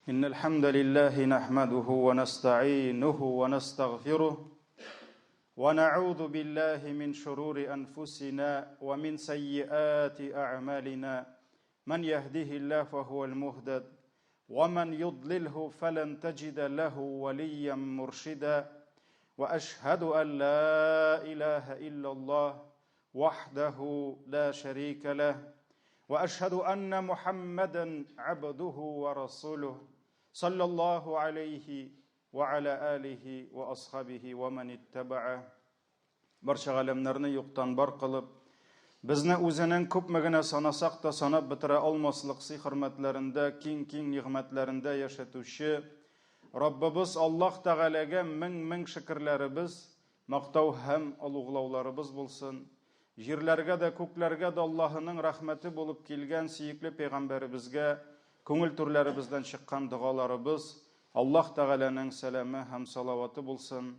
إن الحمد لله نحمده ونستعينه ونستغفره ونعوذ بالله من شرور أنفسنا ومن سيئات أعمالنا من يهده الله فهو المهتد ومن يضلله فلن تجد له وليا مرشدا وأشهد أن لا إله إلا الله وحده لا شريك له وأشهد أن محمدا عبده ورسوله صلى الله عليه وعلى آله وأصحابه ومن اتبعه барша ғалемнәрне юктан бар кылып, безне үзенең күпмегенә санасак та санап бетерә алмаслык хөрмәтләрендә, киң нигъмәтләрендә яшәтүче Раббыбыз Аллаһ Тәгаләгә мең шөкрләребез, мактау һәм улуглауларыбыз булсын. Җирләргә дә, күкләргә дә Аллаһының рәхмәте булып килгән сөекле пәйгамбәребезгә күңел түрләребездән чыккан дугаларыбыз, Аллаһ Тәгаләнең сәламе һәм салаваты булсын.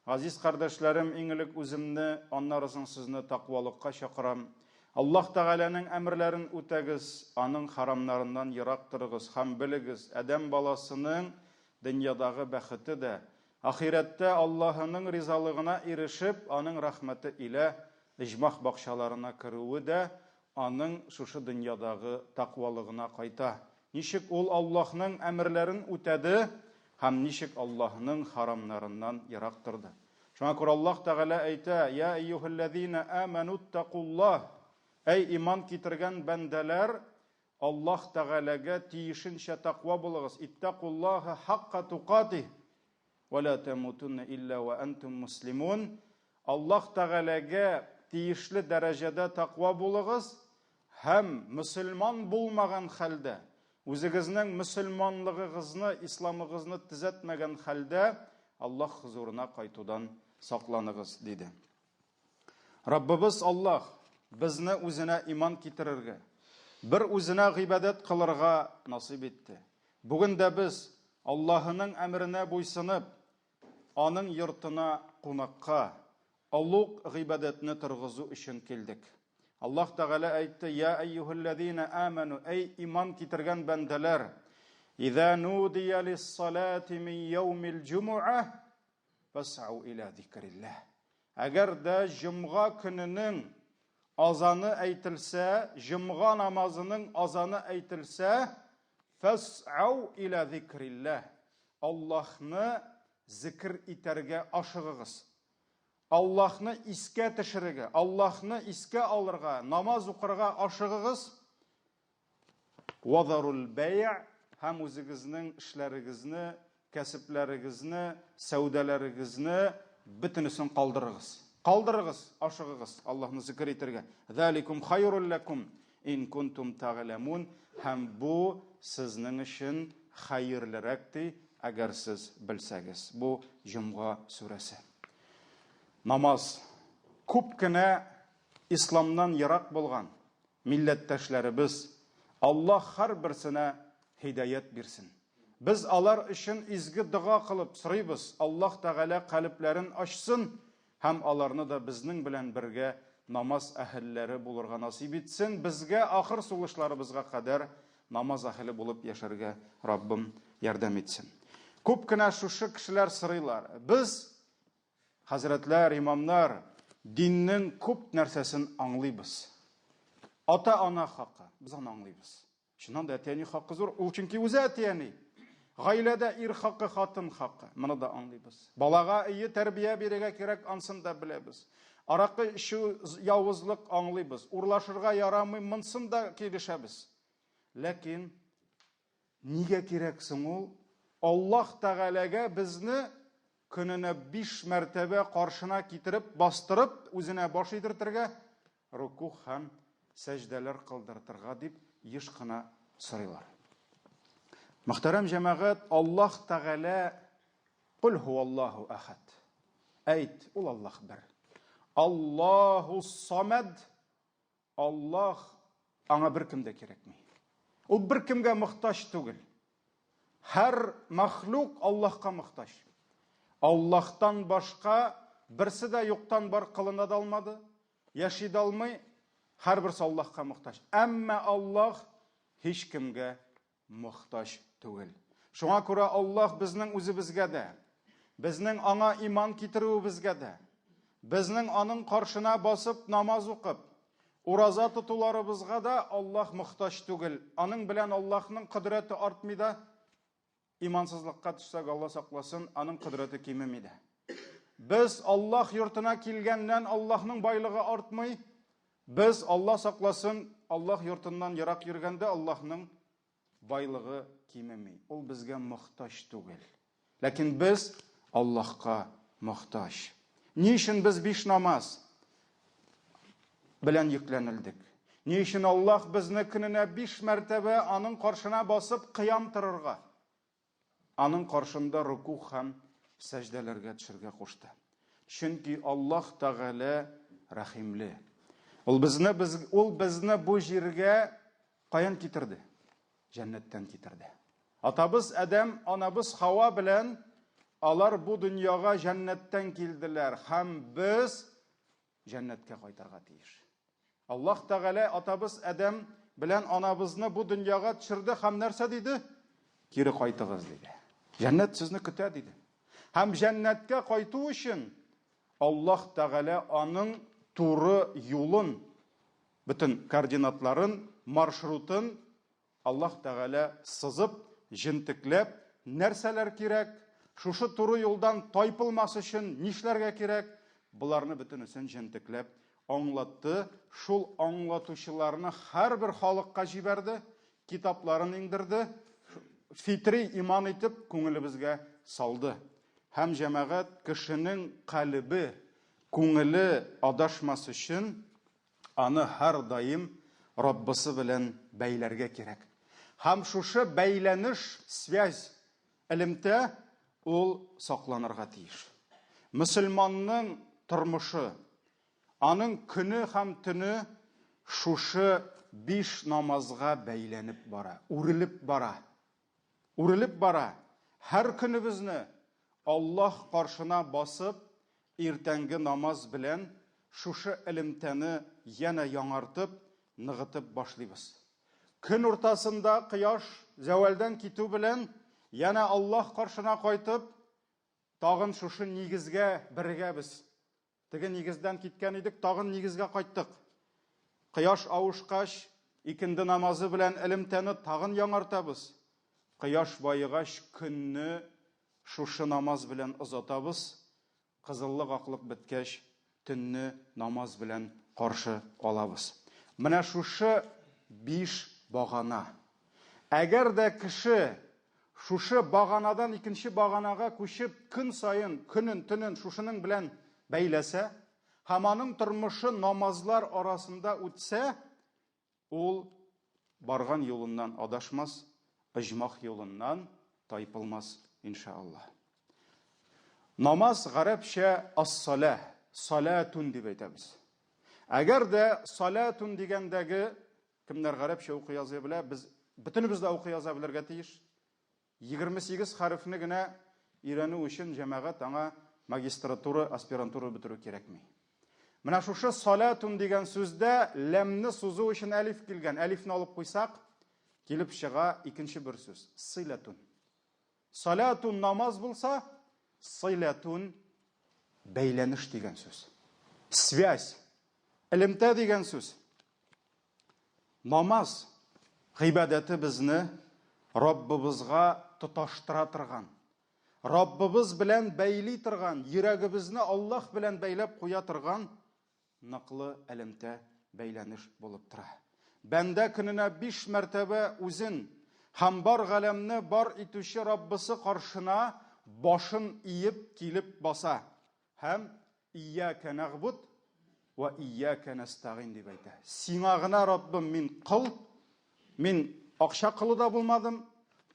Газиз кардәшләрем, иң элек үземне, аннары соң сезне тақвалыкка чакырам. Аллаһ Тәгаләнең әмерләрен үтәгез, аның харамнарыннан ерак торыгыз һәм белегез, адәм баласының дөньядагы бәхете дә, ахирәттә Аллаһының ризалыгына ирешеп, аның рәхмәте илә иҗмах бакчаларына керүе дә аның шушы дөньядагы тақвалыгына кайта. Ничек ул Аллаһның әмерләрен үтәде һәм ничек Аллаһның харамнарыннан ерак торды. Шуңа күрә Аллаһ Тәгалә әйтә: "Я айюһаллазина аману тақуллаһ", әй иман китергән бәндәләр, Аллаһ Тәгаләгә тиешенчә тақва булыгыз. Иттақуллаһа хаққа туқатих ва ла тамутунна илля ва антум муслимун. Аллаһ Тәгаләгә тиешле дәрәҗәдә тақва булыгыз һәм мөселман булмаган хәлдә, үзегезнең мөселманлыгыгызны, исламыгызны төзәтмәгән хәлдә Аллаһ хузурына кайтудан сакланыгыз диде. Раббыбыз Аллаһ безне үзенә иман китерергә, бер үзенә гыйбадәт кылырга насыйп итте. Бүген дә без Аллаһының әмренә буйсынып, аның йортына кунакка, Аллук гыйбадәтне торгызу өчен килдек. Аллаһ Тәгалә әйтте: "Я айюһаллазина аману", әй иман китергән бәндәләр, "Иза нудия лис-салати мин яумил җумуа фас'ау иля зикриллаһ". Әгәр дә җомга көненең азаны әйтелсә, җомга намазының азаны әйтелсә, фас'ау иля зикриллаһ. Аллаһны зикр итәргә ашыгыгыз. Аллаһны искә төшерергә, Аллаһны искә алырга, намаз укырга ашыгыгыз. Вазарул бәйъ, һәм үзегезнең эшләрегезне, кәсепләрегезне, сәүдәләрегезне бөтенесен калдырыгыз. Калдырыгыз, ашыгыгыз Аллаһны зикр итәргә. Заликум хайрул лакум ин кунтум тагламун. Һәм бу сезнең өчен хәерлерәк ди, әгәр сез белсәгез. Бу Җомга сүрәсе. Намаз күп кенә исламнан ерак булган милләттәшләребез, Аллаһ һәрберсенә һидаят бирсен. Без алар өчен изге дуга кылып сорыйбыз. Аллаһ Тәгалә калыпларын ачсын һәм аларны да безнең белән бергә намаз әһелләре булырга насыйп итсен. Безгә ахыр сулышларыбызга кадәр намаз әһеле булып яшәргә Раббым ярдәм итсен. Күп кенә шушы кешеләр сорыйлар. Без Хәзрәтләр, имамнар, диннең күп нәрсәсен аңлыйбыз. Ата-ана хакы, без аны аңлыйбыз. Шуннан да әтияни хакы зур, ул чөнки үзе әтияни. Гаиләдә ир хакы, хатын хакы, моны да аңлыйбыз. Балага ие тәрбия бирергә кирәк, ансын да беләбез. Аракы эчү явызлык аңлыйбыз. Урлашырга ярамый, монсын да килешәбез. Ләкин нигә кирәк соң ул? Аллаһ Тәгаләгә безне көненә 5 мәртәбә каршына китереп, бастырып, үзенә баш идертергә, рукух һәм сәҗдәләр кылдыртырга дип еш кына сорыйлар. Мөхтәрәм җәмәгать, Аллаһ Тәгалә "Кул һуаллаһу әхад". Әйт, ул Аллаһ бер. Аллаһус-самад. Аллаһ аңа беркем дә кирәкми. Ул беркемгә мохтаҗ түгел. Һәр мәхлук Аллаһка мохтаҗ. Аллаһтан башка берсе дә юктан бар кылына да алмады, яши да алмый, һәрберсе Аллаһка мохтаҗ. Әмма Аллаһ һич кемгә мохтаҗ түгел. Шуңа күрә Аллаһ безнең үзебезгә дә, безнең аңа иман китерүебезгә дә, безнең аның каршына басып намаз укып, ураза тотуларыбызга да Аллаһ мохтаҗ түгел. Аның белән Аллаһның кудрәте артмый да, имансызлыкка төшсәк, Алла сакласын, аның кудрәте кимеми дә. Без Аллаһ йортына килгәннән Аллаһның байлыгы артмый, без Алла сакласын, Аллаһ йортыннан ерак йөргәндә Аллаһның байлыгы кимеми. Ул безгә мохтаҗ түгел. Ләкин без Аллаһка мохтаҗ. Ни өчен без 5 намаз белән йөкләнелдек? Ни өчен Аллаһ безне көненә 5 мәртәбә аның каршына басып кыям торырга, аның каршында руку һәм сәҗдәләргә төшәргә кушты? Чөнки Аллаһ Тәгалә рәхимле. Ул безне бу җиргә каян китерде? Җәннәттән китерде. Атабыз Адәм, анабыз Хава белән алар бу дөньяга җәннәттән килделәр һәм без җәннәткә кайтырга тиеш. Аллаһ Тәгалә атабыз Адәм белән анабызны бу дөньяга төшерде һәм нәрсә диде? Кире кайтыгыз диде. Җәннәт сезне көтә диде. Һәм җәннәткә кайту өчен Аллаһ Тәгалә аның туры юлын, бөтен координатларын, маршрутын Аллаһ Тәгалә сызып, җентекләп, нәрсәләр кирәк, шушы туры юлдан тайпылмас өчен нишләргә кирәк, буларны бөтенесен җентекләп аңлатты. Шул аңлатучыларны һәрбер халыкка җибәрде, китапларын иңдерде, фитри иман итеп күңелебезгә салды. Һәм җәмәгать кешенең калбы, күңеле адашмас өчен аны һәр даим Раббысы белән бәйләргә кирәк. Һәм шушы бәйләнеш, связь, элемтә ул сакланырга тиеш. Мөселманның тормышы, аның көне һәм төне шушы 5 намазга бәйләнеп бара, үрелеп бара. Үрелеп бара. Һәр көнебезне Аллаһ каршына басып, иртәнге намаз белән шушы элемтәне яна яңартып, ныгытып башлыйбыз. Көн уртасында кояш зәвалдан китү белән яна Аллаһ каршына кайтып, тагын шушы нигезгә бергәбез. Теге нигездән киткән идек, тагын нигезгә кайттык. Кояш авышкач, икенде намазы белән элемтәне тагын яңартабыз. Кояш байыгач, көнне шушы намаз белән озатабыз. Кызыллык аклык беткәч, төнне намаз белән каршы алабыз. Менә шушы 5 багана. Әгәр дә кеше шушы баганадан икенче баганага күчеп, көн сайын, көнен, төнен шушының белән бәйләсә, һәм аның тормышы намазлар арасында үтсә, ул барган юлыннан адашмас, иҗмах юлыннан тайпылмас иншааллах. Намаз гарәпчә ас-салах, салатун дип әйтәбез. Әгәр дә салатун дигәндәге кемнәр гарәпчә укый яза белә, без бөтенебез дә укый яза белергә тиеш. 28 хәрефне генә өйрәнү өчен җәмәгать аңа магистратура, аспирантура бетерү кирәкми. Менә шушы салатун дигән сүздә ләмне сузу өчен алиф килгән. Алифны алып куйсак, килеп чыга икенче бер сүз, силатун. Салатун намаз булса, силатун бәйләнеш дигән сүз. Связь, элемтә дигән сүз. Намаз гыйбадәте безне Раббыбызга тоташтыра торган, Раббыбыз белән бәйли торган, йөрәгебезне Аллаһ белән бәйләп куя торган ныклы элемтә, бәйләнеш булып тора. Бәндә көненә 5 мәртәбә үзен һәм бар галәмне бар итүче Раббысы каршына башын иеп килеп баса. Һәм iyяка нагъбуд ва iyяка настагин дип әйтә. Сиңа гына Раббым мин кыл, мин акча кылы да булмадым,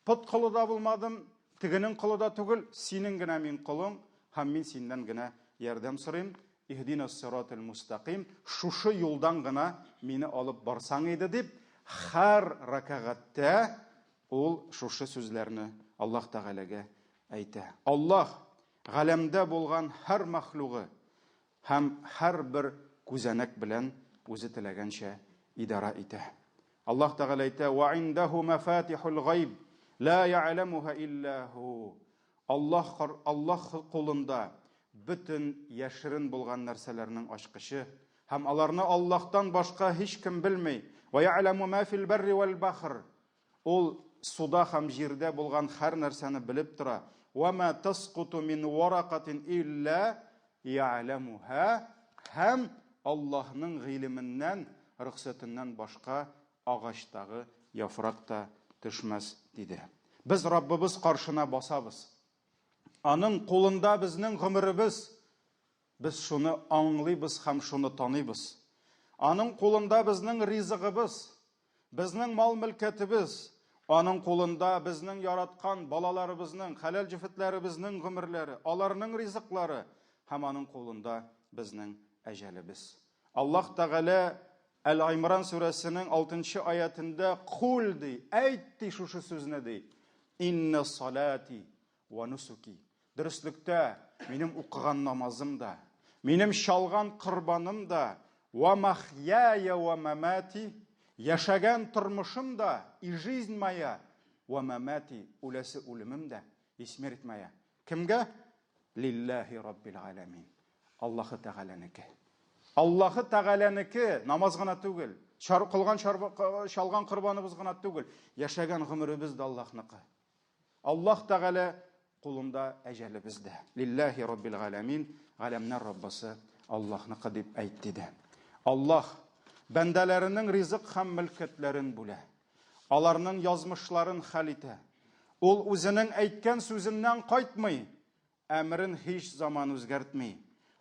пот кылы да булмадым, тегенең кылы да түгел, синең генә мин кылың, һәм мин синнән генә ярдәм сорыйм. Ихдинас сиратал мустақим, шушы юлдан гына мине алып барсаң иде дип, һәр ракагатта ул шушы сүзләрне Аллаһ Тәгаләгә әйтә. Аллаһ галәмдә булган һәр мәхлугы һәм һәр бер күзәнәк белән үзе теләгәнчә идара итә. Аллаһ Тәгалә әйтә: "Ва индаху мафатихул гайб لا يعلمها إلا هو. Аллах кулында бүтін яшерен булган нәрсәләрнең ачкычы, һәм аларны Аллаһтан башка һич кем белмәй. Ва я'ламу ма фил барри вал бахр. Ул суда һәм җирдә булган һәр нәрсәне белеп тора. Ва ма тасқуту мин варaqatin илля я'ламуха. Һәм Аллаһның гыйлеменнән, рөхсәтеннән башка агачтагы яфрак та төшмәс диде. Без Раббыбыз каршына басабыз. Аның кулында безнең гомеребез. Без шуны аңлыйбыз һәм шуны таныйбыз. Аның кулында безнең ризыгыбыз, безнең мал-мөлкәтебез, аның кулында безнең яраткан балаларыбызның, хәләл җефетләребезнең гомерләре, аларның ризыклары, һәм аның кулында безнең әҗәлебез. Аллаһ Тәгалә Әл-Имран сүрәсенең 6-нчы аятында "Кул" ди, әйтти шушы сүзне ди. Инна салати ва нусуки. Дөрестлектә, минем укыган намазым да, минем шалган кырбаным да, ва махьяя ва мамати, яшәгән тормышым да, и жизнь моя, ва мамати, үләсе үлемем да, и смерть моя. Кемгә? Лиллаһи раббил аламин. Аллаһы Тәгаләнеке. Аллаһы Тәгаләнеке, намаз гына түгел, шалган кырбаныбыз гына түгел, яшәгән гомеребез дә Аллаһныкы. Аллаһ Тәгалә кулында әҗәлебез дә. Лиллаһи раббил аламин, галәмнәр Раббысы Аллаһныкы дип әйтте дә. Аллаһ бәндәләренең ризык һәм мөлкәтләрен бүлә. Аларның язмышларын хәл итә. Ул үзенең әйткән сүзеннән кайтмый, әмрен һич заман үзгәртми.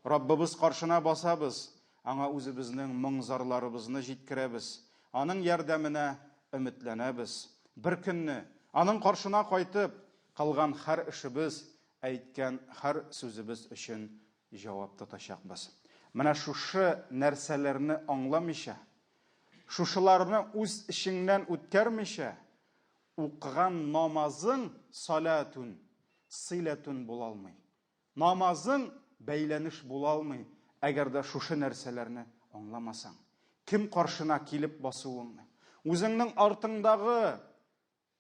Раббыбыз каршына басабыз, аңа үзебезнең моңзарларыбызны җиткерәбез. Аның ярдәменә өметләнәбез. Бер көнне аның каршына кайтып, кылган һәр эшебез, әйткән һәр сүзебез өчен җавап тотачакбыз. Менә шушы нәрсәләрне аңламыйча, шушыларны үз ишеңнән үткәрмичә, укыган намазың салатун, силатун була алмый. Намазың бәйләнеш була алмый, әгәр дә шушы нәрсәләрне аңламасаң. Кем каршына килеп басуыңны, үзеңнең артыңдагы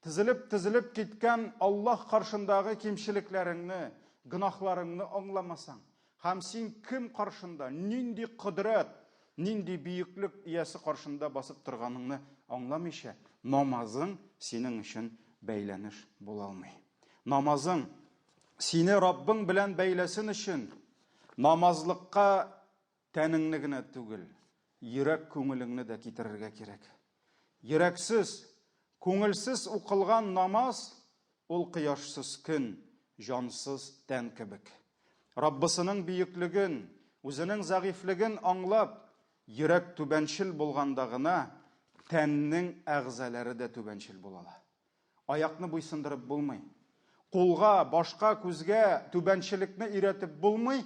тизелеп киткән Аллаһ каршындагы кимчелекләреңне, гынахларыңны аңламасаң, һәм син кем каршында, нинди кудрат, нинди бийеклек иясе каршында басып торганыңны аңламыйча, намазың синең өчен бәйләнеш була алмый. Намазың сине Раббың белән бәйләсен өчен намазлыкка тәнеңне генә түгел, йөрәк күңелеңне дә китерергә кирәк. Йөрәксез, күңелсез укылган намаз ул кыяшсыз көн, җансыз тән кебек. Раббысының бийеклеген, үзенең зәгыйфлеген аңлап, йөрәк түбәнчел булганда гына тәннең әгъзалары да түбәнчел булалар. Аякны буйсындырып булмый. Кулга, башка, күзгә түбәнчелекне өйрәтеп булмый,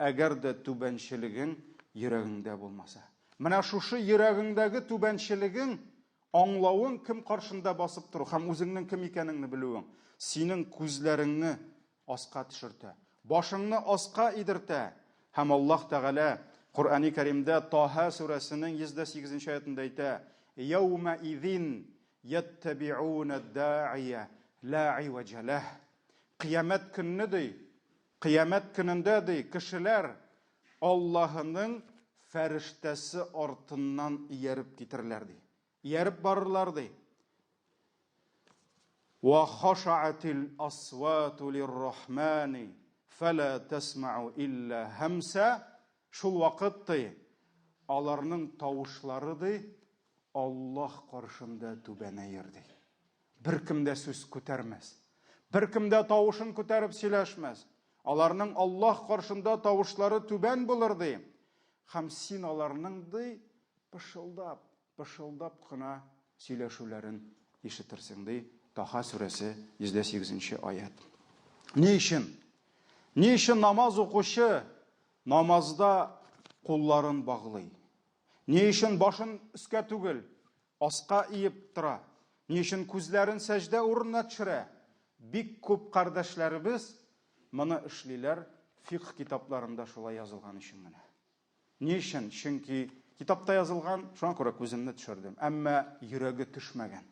әгәр дә түбәнчелегең йөрәгеңдә булмаса. Менә шушы йөрәгеңдәге түбәнчелегең аңлавың кем каршында басып тору һәм үзеңнең кем икәнеңне белүең синең күзләреңне аска төшертә, башыңны аска идертә. Һәм Аллаһ Тәгалә Коръәни Кәримдә Таһа сүрәсенең 108-нче аятында әйтә: "Яума изин яттабиуна ад-да'iя ла иwajа лах." Кыямәт көнне ди, кыямәт көнендә ди, кешеләр Аллаһының фәрештәсе артыннан ияреп китерләр ди. Ияреп барырлар ди. Ва хашаатил асвату лир-рахмани фала тасмa'u илля хамса. Шул вакыт ди, аларның тавышлары ди, Аллаһ каршында түбәнәер ди. Беркем дә сүз күтәрмәс. Беркем дә тавышын күтәреп сөйләшмәс. Аларның Аллаһ каршында тавышлары түбән булыр ди. Һәм син аларның ди пышылдап кына сөйләшүләрен ишетерсең ди. Таһа сүрәсе 108-нче аят. Ни өчен намаз укучы намазда кулларын баглый? Ни өчен башын өскә түгел, аска иеп тора? Ни өчен күзләрен сәҗдә урынына төшерә? Бик күп кардәшләребез моны эшлиләр, фикъ китапларында шулай язылган өчен менә. Ни өчен? Чөнки китапта язылган, шуңа күрә күземне төшердем, әмма йөрәге төшмәгән.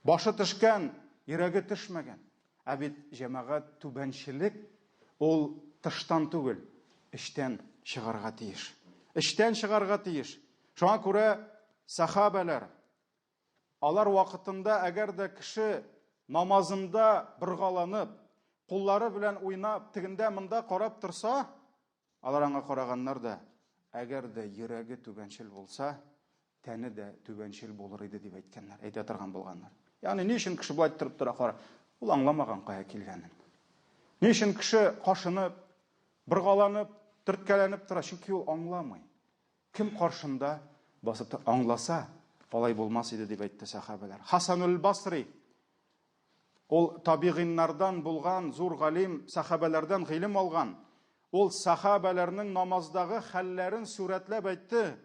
Башы төшкән, йөрәге төшмәгән. Ә бит җәмәгать түбәнчелек ул тыштан түгел, эчтән чыгарга тиеш. Эчтән чыгарга тиеш. Шуңа күрә сахабалар алар вакытында әгәр дә кеше намазында быргаланып, куллары белән уйнап, тегендә монда карап торса, алар аңа караганнар да, әгәр дә йөрәге түбәнчел булса, тәне дә түбәнчел булыр иде дип әйткәннәр, әйтә торган булганнар. Ягъни ни өчен кеше булай торып тора, кара, ул аңламаган кая килгәнен. Ни өчен кеше кашынып, быргаланып, төрткәләнеп тора, чөнки ул аңламый. Кем каршында басып аңласа, алай булмас иде дип әйтте сахабалар. Хасанул Басри ул табигиннардан булган зур галим, сахабалардан гыйлем алган. Ул сахабаларның намаздагы хәлләрен сурәтләп әйтте.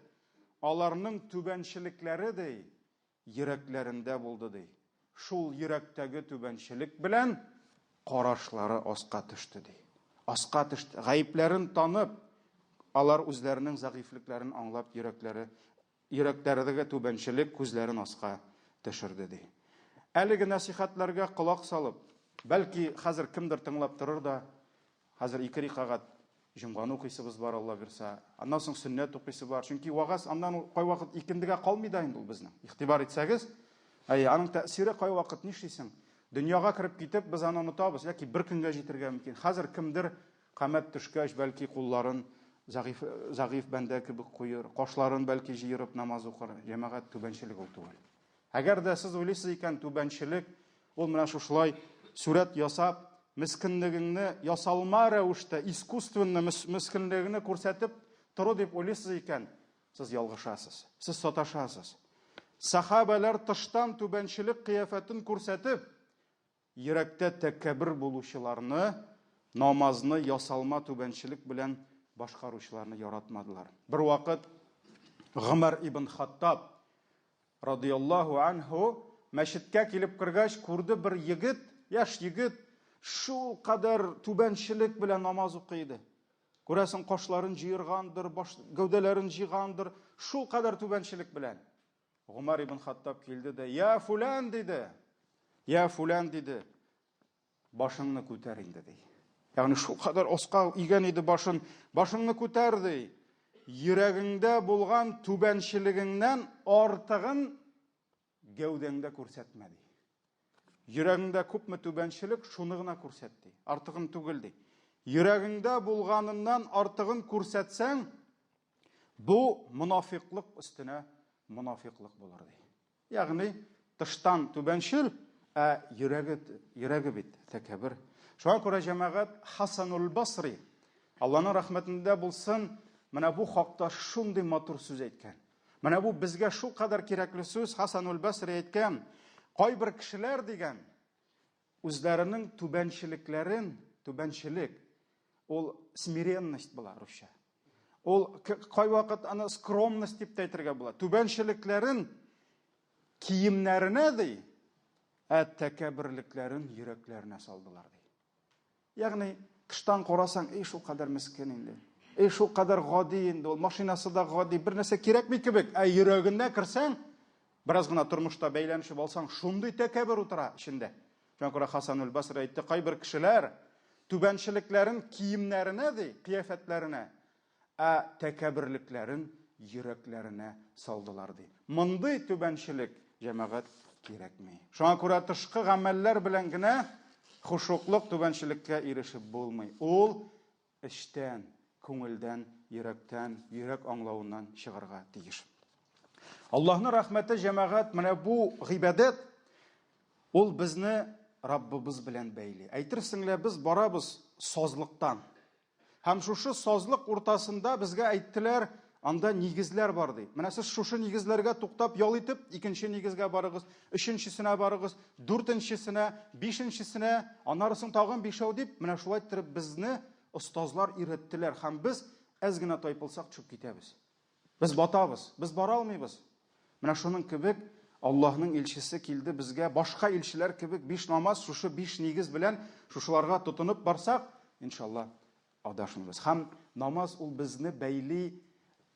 Аларның түбәнчелекләре ди, йөрәкләрендә булды ди. Шул йөрәктәге түбәнчелек белән карашлары аска төште ди. Аска төште. Гаипләрен танып, алар үзләренең загыйфлекләрен аңлап, йөрәкләрендәге түбәнчелек күзләрен аска төшерде ди. Әлеге насихатларга кулак салып, бәлки хәзер кемдер тыңлап торыр да, хәзер 2 рикагать җомганы укыйсыбыз бар, Алла бирсә, аннан соң сөннәт укыйсы бар. Чөнки вагаз аннан кай вакыт икендегә калмый да инде ул безнең. Игътибар итсәгез, аның тәэсире кай вакыт нишлисең? Дөньяга кирип китеп, без аны онытабыз, яки бер көнгә җитәргә мөмкин. Хәзер кемдер камәт төшкәч, бәлки кулларын загыйф бәндә кебек куйыр, кашларын бәлки җыерып намаз укыр. Җәмәгать түбәнчелек ул түгел. Әгәр дә сез уйлыйсыз икән түбәнчелек, ул менә шулай сурәт ясап, мискинлегеңне ясалма рәвештә, искусственно мискинлегеңне күрсәтеп тору дип уйлыйсыз икән, сез ялгышасыз, сез саташасыз. Сахабалар тыштан түбәнчелек кыяфәтен күрсәтеп, йөрәктә тәкәббер булучыларны, намазны ясалма түбәнчелек белән башкаручыларны яратмадылар. Бер вакыт Гомар ибн Хаттаб радиллаһу анху мәчеткә килеп кергәч, күрде бер егет, яшь егет, шул кадәр түбәнчелек белән намаз укый иде. Күрәсең, кашларын җыергандыр, гәүдәләрен җыйгандыр, шул кадәр түбәнчелек белән. Гомар ибн Хаттаб килде дә, "Я фулан" диде. "Я фулан" диде. "Башыңны күтәр инде" ди. Ягъни шул кадәр оска игән иде башын, "Башыңны күтәр" ди. Йөрәгеңдә булган түбәнчелегеңнән артыгын гәүдәңдә күрсәтмә ди. Йөрәгеңдә күпме түбәнчелек, шуны гына күрсәт ди. Артыгын түгел ди. Йөрәгеңдә булганыннан артыгын күрсәтсәң, бу мунафиклык өстенә мунафиклык булыр ди. Ягъни тыштан түбәнчел, йөрәге бит тәкәббер. Шуңа күрә җәмәгать Хасанул Басри, Аллаһның рәхмәтендә булсын, менә бу хакта шундый матур сүз әйткән. Менә бу безгә шул кадәр кирәкле сүз. Хасанул Басри әйткән, кайбер кешеләр дигән, үзләренең түбәнчелек, ул смиренность була русча. Ул кай вакыт аны скромность дип әйтергә була. Түбәнчелекләрен киемнәренә ди, тәкәбберлекләрен йөрәкләренә салдылар ди. Ягъни тыштан карасаң, шул кадәр мискин инде. Шул кадәр гади инде, ул машинасы да гади, бер нәрсә кирәкми кебек. Йөрәгенә керсәң, бераз гына тормышта бәйләнешеп алсаң, шундый тәкәббер утыра ичендә. Шуңа күрә Хасанул Басри әйтте, кайбер кешеләр түбәнчелекләрен киемнәренә ди, кыяфәтләренә, тәкәбберлекләрен йөрәкләренә салдылар ди. Мондый түбәнчелек җәмәгать кирәкми. Шуңа күрә тышкы гамәлләр белән генә хушуклык түбәнчелеккә ирешеп булмый. Ул эчтән, күңелдән, йөрәктән, йөрәк аңлавыннан чыгарга тиеш. Аллаһның рәхмәте җәмәгать, менә бу гыйбадат, ул безне Раббыбыз белән бәйли. Әйтерсең лә без барабыз сазлыктан. Һәм шушы сазлык уртасында безгә әйттеләр, анда нигезләр бар ди. Менә сез шушы нигезләргә туктап ял итеп, икенче нигезгә барыгыз, өченчесенә барыгыз, дүртенчесенә, бишенчесенә, аннарысын тагын бишәү дип, менә шулай итеп безне остазлар өйрәттеләр. Һәм без әз генә тайпылсак төшеп китәбез. Без батабыз, без бара алмыйбыз. Менә шуның кебек Аллаһның илчесе килде безгә, башка илчеләр кебек 5 намаз, шушы 5 нигез белән шушыларга тотынып барсак, иншалла адашмыйбыз. Һәм намаз ул безне бәйли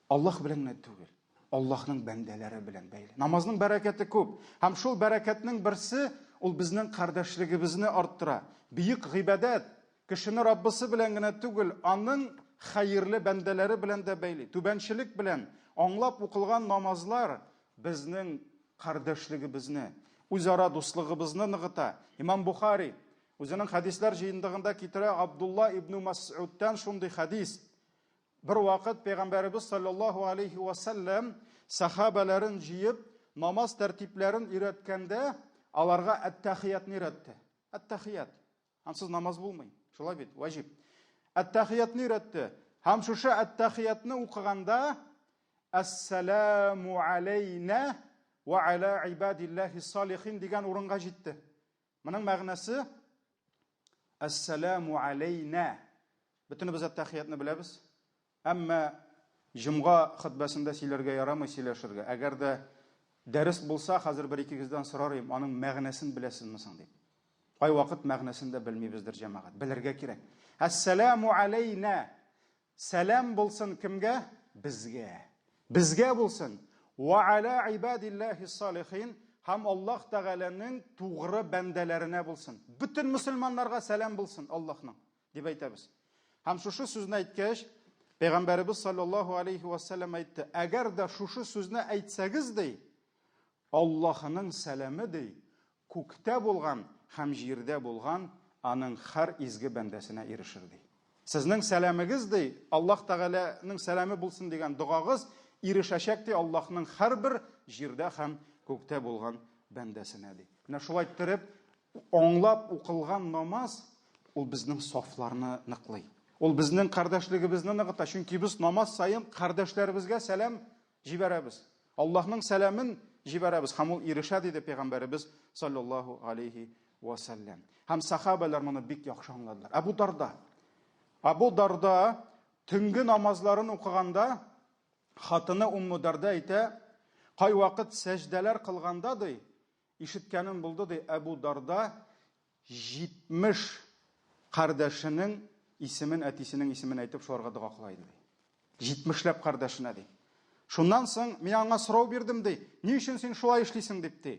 Аллаһ белән генә түгел, Аллаһның бәндәләре белән бәйли. Намазның бәрәкәте күп. Һәм шул бәрәкәтнең берсе ул безнең кардәшлегебезне арттыра. Бөек гыйбадат кешене Раббысы белән генә түгел, аның хәерле бәндәләре белән дә бәйли. Түбәнчелек белән аңлап укылган намазлар безнең кардәшлегебезне, үзара дуслыгыбызны ныгыта. Имам Бухари үзенең хадислар җыентыгында китерә, Абдулла ибн Мас'удтан шундый хадис. Бер вакыт Пәйгамбәрбез саллаллаһу алейхи ва саллям сахабаларын җыеп, намаз тәртипләрен өйрәткәндә, аларга ат-тахиятны өйрәтте. Ат-тахият. Ансыз намаз булмый. Шулай бит, ваҗиб. Ат-тахиятны өйрәтте. Һәм шушы ат-тахиятны укыганда Ассаламу алейна ва аля ибадиллахи салихин дигән урынга җитте. Моның мәгънәсе Ассаламу алейна. Бөтенебез ат-тахиятны беләбез. Әмма җомга хутбасында сөйләргә ярамый, сөйләшергә. Әгәр дә дәрес булса, хәзер бер икегездән сорарым, аның мәгънәсен беләсезме соң дип. Кай вакыт мәгънәсен дә белмибездер җәмәгать. Белергә кирәк. Ассаламу алейна. Салам булсын кемгә? Безгә. Безгә булсын. Ва аля ибадиллахи салихин. Һәм Аллаһ Тәгаләнең тугры бәндәләренә булсын. Бүтән мөселманнарга салам булсын Аллаһның дип әйтәбез. Һәм шушы сүзне әйткәч, Пәйгамбәрбез саллаллаһу алейхи ва саллям әйтте: "Әгәр дә шушы сүзне әйтсәгез ди, Аллаһның сәламы ди, күктә булган һәм җирдә булган аның һәр изге бәндәсенә ирешер ди. Сезнең сәламыгыз ди, Аллаһ Тәгаләнең сәламе булсын дигән дуагыз ирешәчәк ди Аллаһның һәрбер җирдә һәм күктә булган бәндәсенә ди." Менә шулай итеп, аңлап укылган намаз ул безнең сафларны ныклый. Ул безнең кардәшлегебезне ныгыта, чөнки без намаз сайын кардәшләребезгә сәлам җибәрәбез. Аллаһның сәламын җибәрәбез. Һәм ул ирешә диде Пәйгамбәрбез саллаллаһу алейхи ва саллям. Һәм сахабалар моны бик яхшы аңладылар. Абу Дарда төнге намазларын укыганда хатыны Умму Дарда әйтә, кай вакыт сәҗдәләр кылганда ди, ишеткәнем булды ди, Абу Дарда 70 кардәшенең исемен, әтисенең исемен әйтеп шуларга дуа кылай ди. 70ләп кардәшенә ди. Шуннан соң мин аңа сорау бирдем ди, ни өчен син шулай эшлисең дип ди.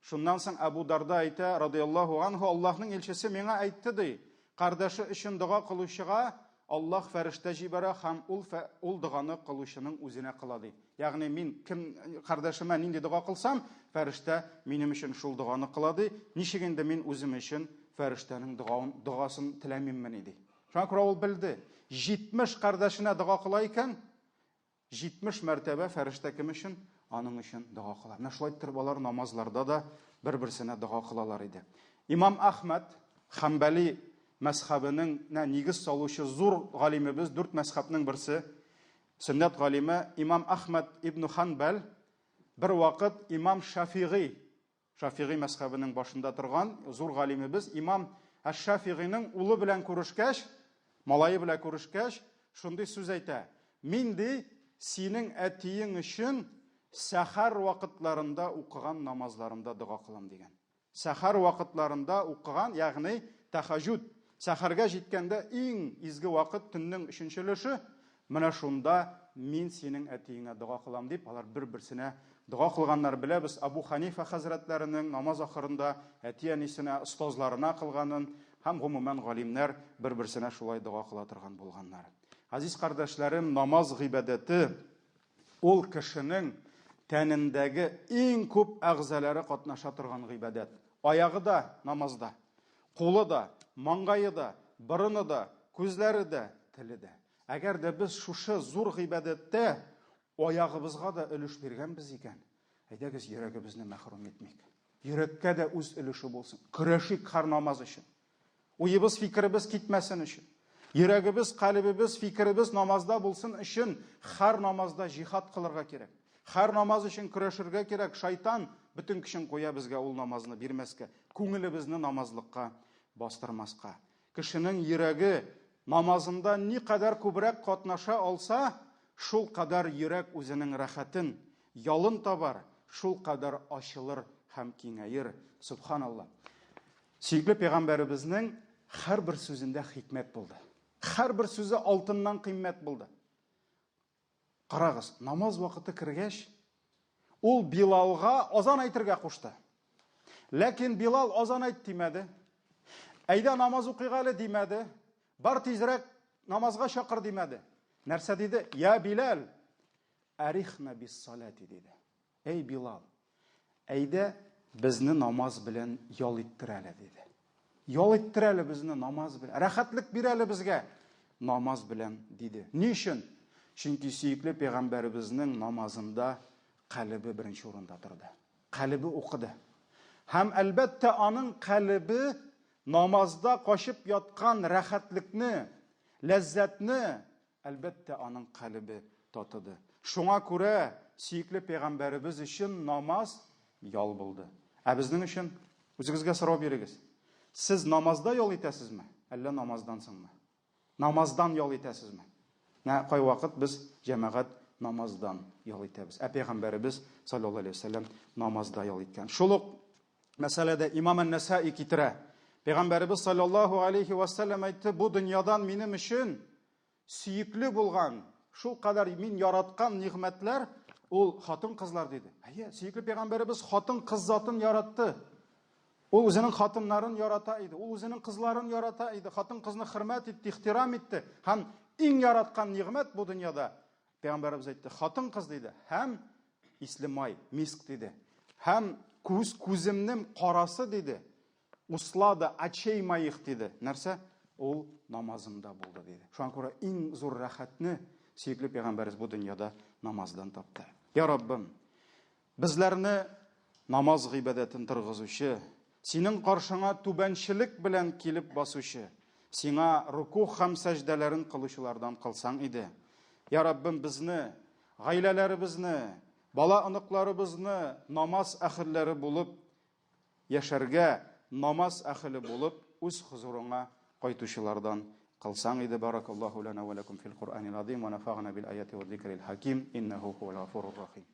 Шуннан соң Абу Дарда әйтә, радиллаһу анһу, Аллаһның илчесе миңа әйтте ди, кардәше өчен дуа кылучыга Аллаһ фәрештә җибәрә һәм ул дуганы кылучының үзенә кыла ди. Ягъни мин кем кардәшемә нинди дуа кылсам, фәрештә минем өчен шул дуганы кыла ди. Ничек инде мин үзем өчен фәрештәнең дугасын теләмимме ди. Шуңа күрә ул белде. 70 кардәшенә дуа кыла икән, 70 мәртәбә фәрештә кем өчен? Аның өчен дуа кыла. Менә шулай итеп алар намазларда да бер-берсенә дуа кылалар иде. Имам Ахмад Ханбали мәзһәбенең нигез салучы зур галимебез, 4 мәзһәбнең берсе, сөннәт галиме Имам Ахмад ибн Ханбал бер вакыт Имам Шафиғи мәзһәбенең башында торган зур галимебез Имам Аш-Шафиғиның улы белән күрешкәч, малайы белән күрешкәч, шундый сүз әйтә: "Мин ди синең әтиең өчен сәхәр вакытларында укыган намазларымда дуа кылам" дигән. Сәхәр вакытларында укыган, ягъни тахаҗуд, сәхәргә җиткәндә иң изге вакыт төннең 3нче өлеше, менә шунда мин синең әтиеңә дуа кылам дип, алар бер-берсенә дуа кылганнар беләбез. Абу Ханифа хәзрәтләренең намаз ахырында әти-әнисенә, остазларына кылганын һәм гомумән галимнәр бер-берсенә шулай дуа кыла торган булганнар. Азиз кардәшләрем, намаз гыйбадәте ул кешенең тәнендәге иң күп әгъзалары катнаша торган гыйбадәт. Аягы да намазда, кулы да, маңгайы да, борыны да, күзләре дә, теле дә. Әгәр дә без шушы зур гыйбадәттә аягыбызга да өлеш биргәнбез икән, әйдәгез йөрәгебезне мәхрүм итмик. Йөрәккә дә үз өлеше булсын. Көрәшик һәр намаз өчен. Уебыз, фикеребез китмәсен өчен. Йөрәгебез, калбыбыз, фикеребез намазда булсын өчен һәр намазда җихад кылырга кирәк. Һәр намаз өчен көрәшергә кирәк. Шайтан бүтән көчен куя безгә ул намазны бирмәскә, күңелебезне намазлыкка бастырмаска. Кешенең йөрәге намазында ни кадәр күбрәк катнаша алса, шул кадәр йөрәк үзенең рәхәтен, ялын табар, шул кадәр ачылыр һәм киңәер. Субханаллах. Сөйкле Пәйгамбәребезнең һәрбер сүзендә хикмәт булды. Һәрбер сүзе алтыннан кыйммәт булды. Карагыз, намаз вакыты кергәч, ул Билалга азан әйтергә кушты. Ләкин Билал азан айт демәде. Әйдә намаз укыйк әле демәде. Бар тизрәк намазга чакыр демәде. Нәрсә диде? Я Билал, арихна бис-салати диде. Эй Билал, әйдә безне намаз белән ял иттер әле диде. Ял иттер әле безне намаз белән. Рәхәтлек бир әле безгә намаз белән диде. Ни өчен? Чөнки сөекле пәйгамбәребезнең намазында калбы беренче урында торды. Калбы укыды. Һәм әлбәттә аның калбы намазда кашып яткан рәхәтлекне, ләззәтне әлбәттә аның калбы татыды. Шуңа күрә сөекле пәйгамбәребез өчен намаз ял булды. Ә безнең өчен үзегезгә сорау бирегез. Сез намазда ял итәсезме, әллә намаздан соңмы? Намаздан ял итәсезме? Кай вакыт без җәмәгать намаздан ял итәбез. Ә пәйгамбәребез саллаллаһу алейһи ва саллям намазда ял иткән. Шул ук мәсьәләдә Имам ан-Насаи китерә. Пәйгамбәребез саллаллаһу алейһи ва саллям әйтте: "Бу дөньядан минем өчен сөекле булган, шул кадәр мин яраткан нигъмәтләр ул хатын-кызлар" диде. Әйе, сөекле пәйгамбәребез хатын-кыз затын яратты. Ул үзенең хатыннарын ярата иде, ул үзенең кызларын ярата иде, хатын-кызны хөрмәт итте, ихтирам итте. Һәм иң яраткан нигъмәт бу дөньяда, пәйгамбәребез әйтте, хатын-кыз диде, һәм ислемай, миск диде. Һәм күземнең карасы диде. Услады, ачеймаих диде. Нәрсә? Ул намазымда булды диде. Шуңа күрә иң зур рәхәтне сөекле пәйгамбәребез бу дөньяда намаздан тапты. Я Раббым, безләрне намаз гыйбадәтен торгызучы, синең каршыңа түбәнчелек белән килеп басучы, сиңа руку һәм сәҗдәләрен кылучылардан кылсаң иде. Я Раббым, безне, гаиләләребезне, бала оныкларыбызны намаз әһелләре булып яшәргә, намаз әһеле булып үз хузурыңа кайтучылардан кылсаң иде. Баракаллаху лана ва лакум фил Кур'анил азим ва нафагъна бил аяти ва зикрил хаким иннаху хувал гафурur rahim.